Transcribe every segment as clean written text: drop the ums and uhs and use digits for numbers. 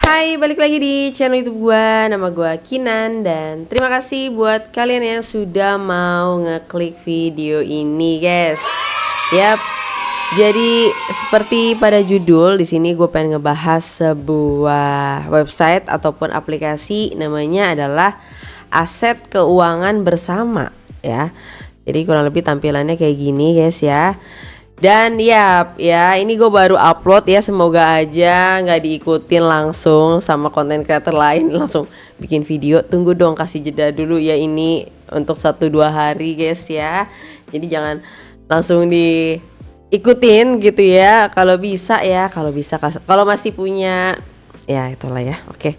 Hai, balik lagi di channel YouTube gua. Nama gua Kinan dan terima kasih buat kalian yang sudah mau ngeklik video ini, guys. Yap. Jadi seperti pada judul di sini gue pengen ngebahas sebuah website ataupun aplikasi, namanya adalah Aset Keuangan Bersama, ya. Jadi kurang lebih tampilannya kayak gini, guys, ya. Dan ya ini gue baru upload ya, semoga aja nggak diikutin langsung sama konten creator lain langsung bikin video. Tunggu dong, kasih jeda dulu ya, ini untuk 1-2 hari, guys, ya. Jadi jangan langsung diikutin gitu ya. Kalau bisa kalau masih punya ya itulah ya. Oke.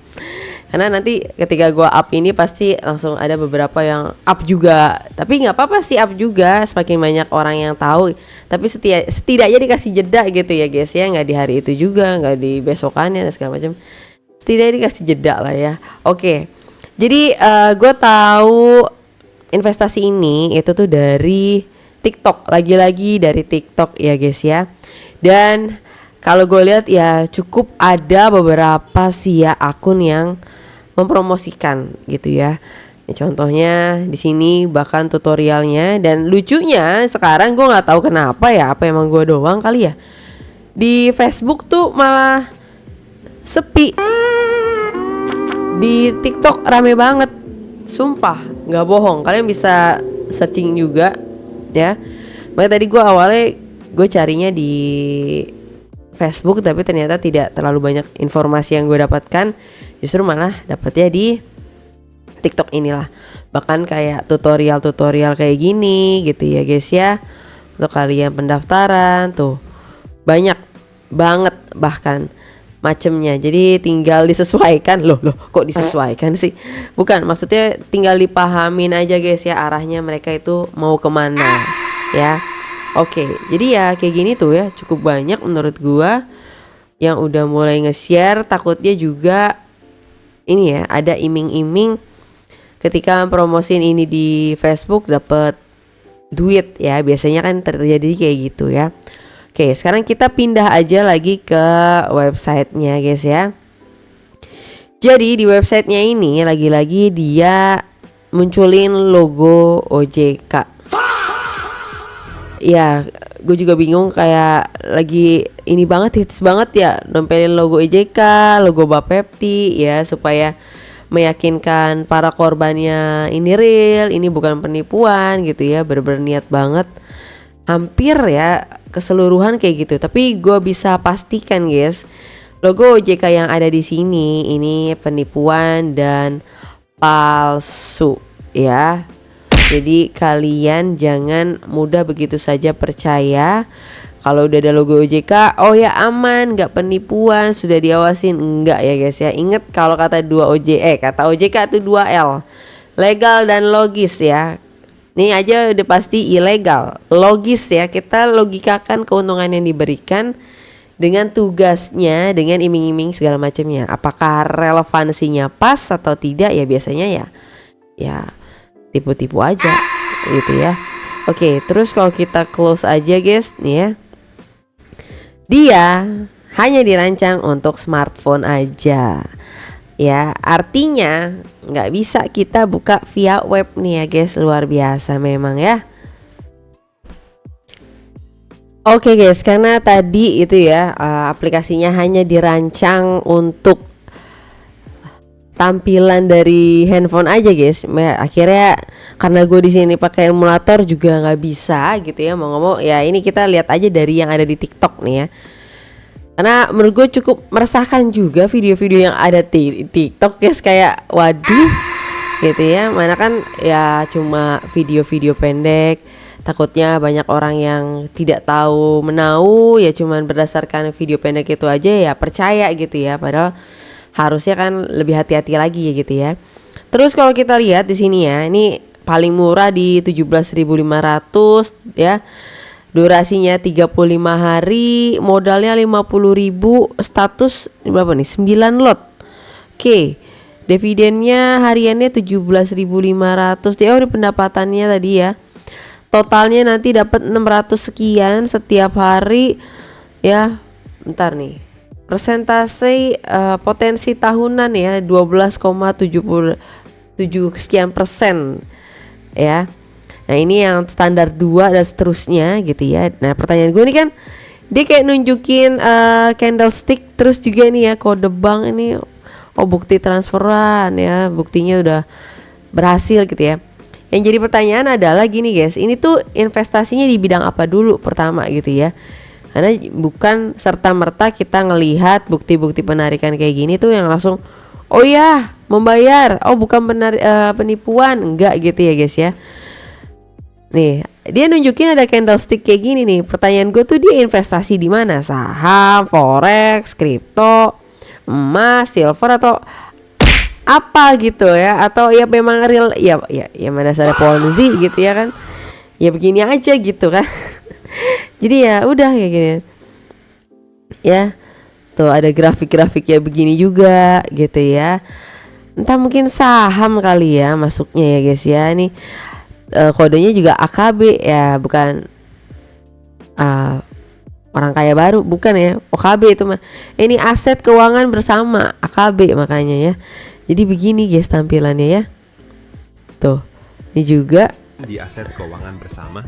Karena nanti ketika gue up ini pasti langsung ada beberapa yang up juga. Tapi nggak apa-apa sih up juga, semakin banyak orang yang tahu. Tapi setidaknya dikasih jeda gitu ya, guys, ya. Nggak di hari itu juga, nggak di besokannya dan segala macam. Setidaknya dikasih jeda lah ya. Oke. Jadi gue tahu investasi ini itu tuh dari TikTok. Lagi-lagi dari TikTok ya, guys, ya. Dan kalau gue lihat ya cukup ada beberapa sih ya akun yang mempromosikan gitu ya. Contohnya di sini bahkan tutorialnya, dan lucunya sekarang gue nggak tahu kenapa ya, apa emang gue doang kali ya, di Facebook tuh malah sepi, di TikTok rame banget, sumpah nggak bohong, kalian bisa searching juga ya. Makanya tadi gue carinya di Facebook, tapi ternyata tidak terlalu banyak informasi yang gue dapatkan, justru malah dapetnya di TikTok inilah. Bahkan kayak tutorial kayak gini gitu ya, guys, ya. Untuk kalian pendaftaran tuh banyak banget bahkan macemnya. Jadi tinggal disesuaikan. Loh kok disesuaikan sih? Bukan, maksudnya tinggal dipahamin aja, guys, ya, arahnya mereka itu mau kemana ya. Oke, jadi ya kayak gini tuh ya, cukup banyak menurut gua yang udah mulai nge-share. Takutnya juga ini ya, ada iming-iming ketika promosiin ini di Facebook dapat duit ya, biasanya kan terjadi kayak gitu ya. Oke, sekarang kita pindah aja lagi ke websitenya, guys, ya. Jadi di websitenya ini lagi-lagi dia munculin logo OJK. Ya, gue juga bingung, kayak lagi ini banget, hits banget ya, nempelin logo OJK, logo Bapepti ya, supaya meyakinkan para korbannya ini real, ini bukan penipuan gitu ya, bener-bener niat banget. Hampir ya keseluruhan kayak gitu. Tapi gue bisa pastikan, guys, logo OJK yang ada di sini ini penipuan dan palsu ya. Jadi kalian jangan mudah begitu saja percaya kalau udah ada logo OJK, oh ya aman, nggak penipuan, sudah diawasin. Enggak ya, guys, ya. Ingat kalau kata kata OJK itu 2L, legal dan logis ya. Ini aja udah pasti ilegal. Logis ya, kita logikakan keuntungan yang diberikan dengan tugasnya, dengan iming-iming segala macamnya. Apakah relevansinya pas atau tidak ya, biasanya ya tipu-tipu aja gitu ya. Oke, terus kalau kita close aja, guys, nih ya. Dia hanya dirancang untuk smartphone aja. Ya, artinya nggak bisa kita buka via web nih ya, guys. Luar biasa memang ya. Oke, guys, karena tadi itu ya aplikasinya hanya dirancang untuk tampilan dari handphone aja, guys. Akhirnya karena gue di sini pakai emulator juga nggak bisa gitu ya. Mau ngomong ya, ini kita lihat aja dari yang ada di TikTok nih ya. Karena menurut gue cukup meresahkan juga video-video yang ada di TikTok, guys, kayak waduh gitu ya. Mana kan ya cuma video-video pendek. Takutnya banyak orang yang tidak tahu menau ya, cuman berdasarkan video pendek itu aja ya percaya gitu ya. Padahal harusnya kan lebih hati-hati lagi ya gitu ya. Terus kalau kita lihat di sini ya, ini paling murah di 17.500 ya. Durasinya 35 hari, modalnya 50.000, status berapa nih? 9 lot. Oke. Dividennya hariannya 17.500. Ya, ini pendapatannya tadi ya. Totalnya nanti dapat 600 sekian setiap hari ya. Bentar nih. persentase potensi tahunan ya 12,77 sekian persen ya. Nah ini yang standar 2 dan seterusnya gitu ya. Nah pertanyaan gue ini kan dia kayak nunjukin candlestick, terus juga nih ya kode bank ini, oh bukti transferan ya, buktinya udah berhasil gitu ya. Yang jadi pertanyaan adalah gini guys, ini tuh investasinya di bidang apa dulu pertama gitu ya. Karena bukan serta-merta kita ngelihat bukti-bukti penarikan kayak gini tuh yang langsung oh ya membayar, oh bukan penipuan, enggak gitu ya guys ya. Nih, dia nunjukin ada candlestick kayak gini nih. Pertanyaan gue tuh dia investasi di mana? Saham, forex, kripto, emas, silver atau apa gitu ya? Atau ya memang real ya mana dasarnya ponzi gitu ya kan? Ya begini aja gitu kan. Jadi ya udah kayak gini. Ya. Tuh ada grafik-grafik ya begini juga gitu ya. Entah mungkin saham kali ya masuknya ya guys ya. Nih kodenya juga AKB ya, bukan orang kaya baru, bukan ya, OKB itu mah. Ini aset keuangan bersama AKB makanya ya. Jadi begini guys tampilannya ya. Tuh, ini juga di aset keuangan bersama.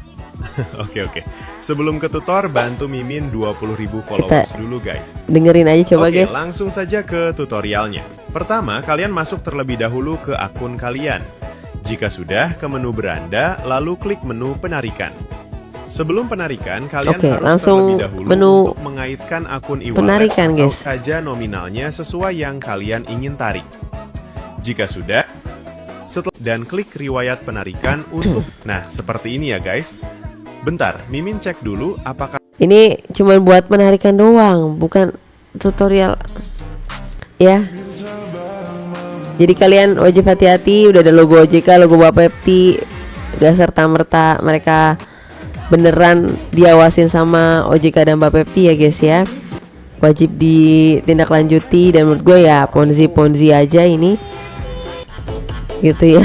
Oke. Sebelum ke tutor, bantu Mimin 20.000 followers dulu guys. Dengerin aja coba guys. Langsung saja ke tutorialnya. Pertama, kalian masuk terlebih dahulu ke akun kalian. Jika sudah, ke menu beranda, lalu klik menu penarikan. Sebelum penarikan, kalian harus langsung terlebih dahulu menu untuk mengaitkan akun e-wallet penarikan, atau guys. saja nominalnya sesuai yang kalian ingin tarik. Jika sudah, dan klik riwayat penarikan untuk nah seperti ini ya guys. Bentar, Mimin cek dulu apakah ini cuma buat penarikan doang, bukan tutorial ya. Jadi kalian wajib hati-hati, udah ada logo OJK, logo Bapepti, gak serta-merta mereka beneran diawasin sama OJK dan Bapepti ya guys ya. Wajib ditindaklanjuti dan menurut gue ya ponzi aja ini gitu ya.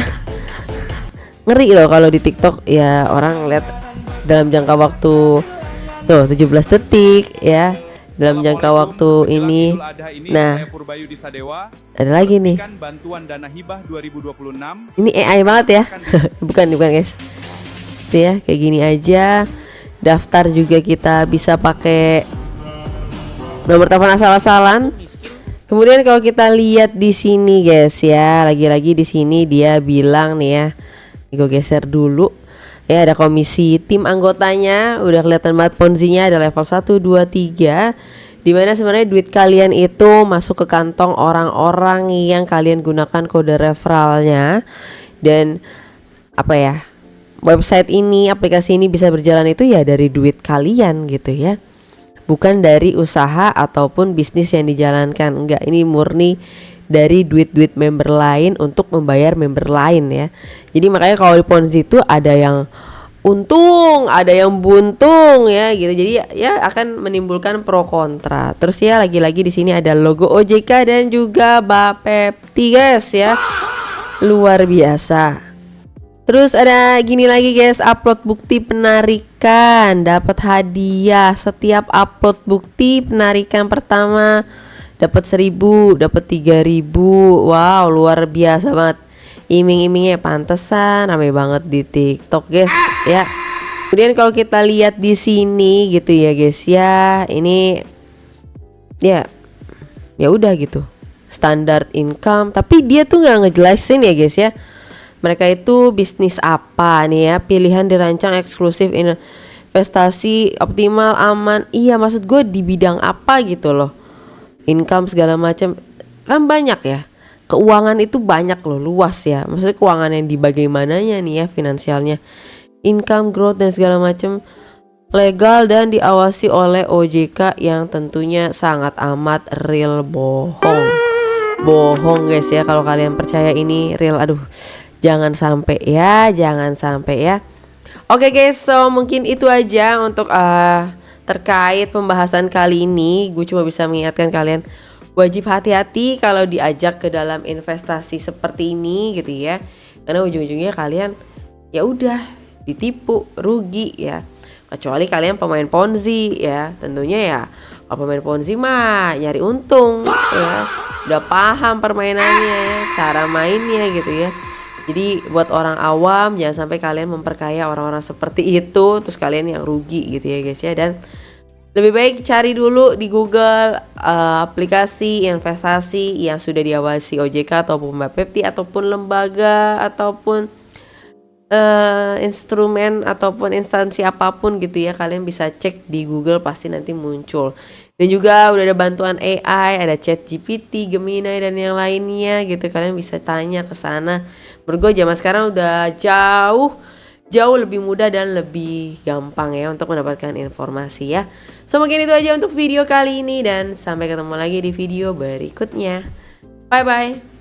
Ngeri loh kalau di TikTok ya orang lihat dalam jangka waktu tuh 17 detik ya. Dalam jangka waktu ini. Nah, ada lagi nih. Ini AI banget ya. bukan guys. Itu ya, kayak gini aja. Daftar juga kita bisa pakai nomor telepon asal-asalan. Kemudian kalau kita lihat di sini guys ya, lagi-lagi di sini dia bilang nih ya. Gue geser dulu. Ya ada komisi tim anggotanya, udah kelihatan banget ponzinya ada level 1, 2, 3. Dimana sebenarnya duit kalian itu masuk ke kantong orang-orang yang kalian gunakan kode referralnya. Dan apa ya, website ini, aplikasi ini bisa berjalan itu ya dari duit kalian gitu ya. Bukan dari usaha ataupun bisnis yang dijalankan. Enggak, ini murni dari duit-duit member lain untuk membayar member lain ya. Jadi makanya kalau di Ponzi itu ada yang untung, ada yang buntung ya gitu. Jadi ya akan menimbulkan pro kontra. Terus ya lagi-lagi di sini ada logo OJK dan juga Bapepti guys ya. Luar biasa. Terus ada gini lagi guys, upload bukti penarikan, dapat hadiah setiap upload bukti penarikan pertama. Dapat 1.000, dapat 3.000. Wow, luar biasa banget. Iming-imingnya pantesan rame banget di TikTok, guys, ya. Kemudian kalau kita lihat di sini gitu ya, guys, ya. Ini ya udah gitu. Standard income, tapi dia tuh nggak ngejelasin ya, guys, ya. Mereka itu bisnis apa nih ya? Pilihan dirancang eksklusif, investasi optimal, aman. Iya, maksud gue di bidang apa gitu loh. Income segala macam kan banyak ya. Keuangan itu banyak loh, luas ya. Maksudnya keuangan yang di bagaimananya nih ya, finansialnya, income, growth dan segala macam, legal dan diawasi oleh OJK yang tentunya sangat amat real. Bohong guys ya, kalau kalian percaya ini real, aduh jangan sampai ya. Oke guys, so mungkin itu aja untuk terkait pembahasan kali ini. Gue cuma bisa mengingatkan kalian wajib hati-hati kalau diajak ke dalam investasi seperti ini gitu ya. Karena ujung-ujungnya kalian ya udah ditipu, rugi ya. Kecuali kalian pemain ponzi ya. Tentunya ya Apa main Ponzi mah nyari untung ya. Udah paham permainannya ya, cara mainnya gitu ya. Jadi buat orang awam jangan sampai kalian memperkaya orang-orang seperti itu terus kalian yang rugi gitu ya guys ya. Dan lebih baik cari dulu di Google aplikasi investasi yang sudah diawasi OJK ataupun Bapepti ataupun lembaga ataupun instrumen ataupun instansi apapun gitu ya. Kalian bisa cek di Google pasti nanti muncul. Dan juga udah ada bantuan AI, ada ChatGPT, Gemini dan yang lainnya gitu. Kalian bisa tanya ke sana. Menurut gue zaman sekarang udah jauh lebih mudah dan lebih gampang ya untuk mendapatkan informasi ya. So mungkin itu aja untuk video kali ini dan sampai ketemu lagi di video berikutnya. Bye bye.